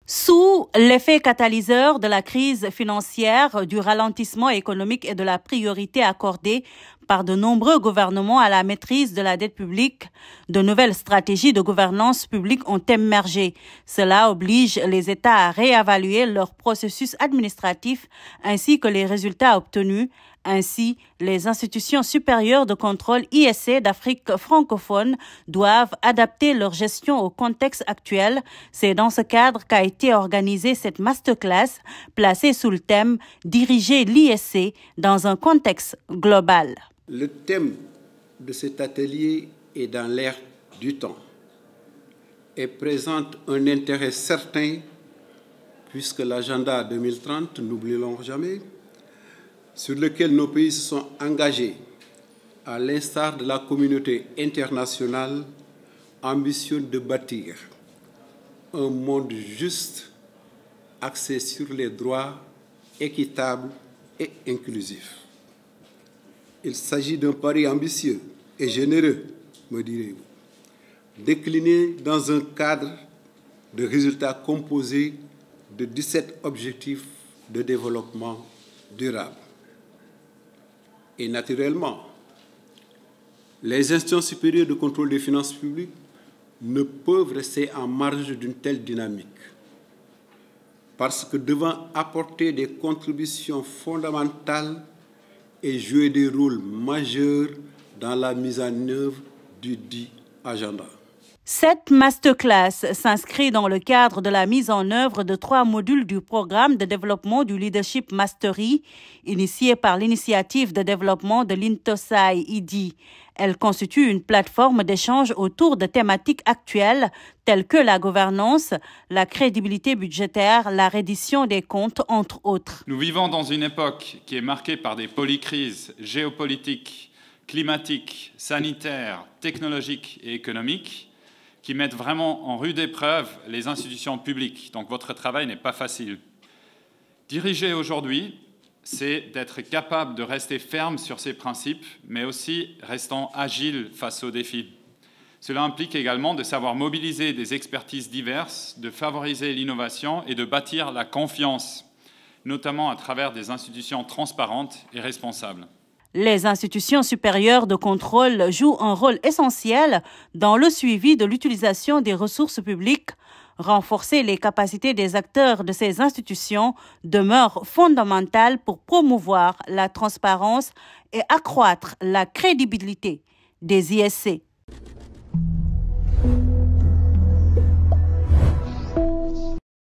Sous l'effet catalyseur de la crise financière, du ralentissement économique et de la priorité accordée par de nombreux gouvernements à la maîtrise de la dette publique, de nouvelles stratégies de gouvernance publique ont émergé. Cela oblige les États à réévaluer leur processus administratif ainsi que les résultats obtenus. Ainsi, les institutions supérieures de contrôle ISC d'Afrique francophone doivent adapter leur gestion au contexte actuel. C'est dans ce cadre qu'a été organisée cette masterclass placée sous le thème « Diriger l'ISC dans un contexte global ». Le thème de cet atelier est dans l'air du temps et présente un intérêt certain puisque l'agenda 2030, n'oublions jamais, sur lequel nos pays se sont engagés, à l'instar de la communauté internationale, ambitionne de bâtir un monde juste, axé sur les droits, équitable et inclusif. Il s'agit d'un pari ambitieux et généreux, me direz-vous, décliné dans un cadre de résultats composés de 17 objectifs de développement durable. Et naturellement, les institutions supérieures de contrôle des finances publiques ne peuvent rester en marge d'une telle dynamique. Parce que devant apporter des contributions fondamentales et jouer des rôles majeurs dans la mise en œuvre du dit agenda. Cette masterclass s'inscrit dans le cadre de la mise en œuvre de 3 modules du programme de développement du Leadership Mastery, initié par l'initiative de développement de l'Intosai IDI. Elle constitue une plateforme d'échange autour de thématiques actuelles telles que la gouvernance, la crédibilité budgétaire, la reddition des comptes, entre autres. Nous vivons dans une époque qui est marquée par des polycrises géopolitiques, climatiques, sanitaires, technologiques et économiques, qui mettent vraiment en rude épreuve les institutions publiques. Donc votre travail n'est pas facile. Diriger aujourd'hui, c'est d'être capable de rester ferme sur ses principes, mais aussi restant agile face aux défis. Cela implique également de savoir mobiliser des expertises diverses, de favoriser l'innovation et de bâtir la confiance, notamment à travers des institutions transparentes et responsables. Les institutions supérieures de contrôle jouent un rôle essentiel dans le suivi de l'utilisation des ressources publiques. Renforcer les capacités des acteurs de ces institutions demeure fondamental pour promouvoir la transparence et accroître la crédibilité des ISC.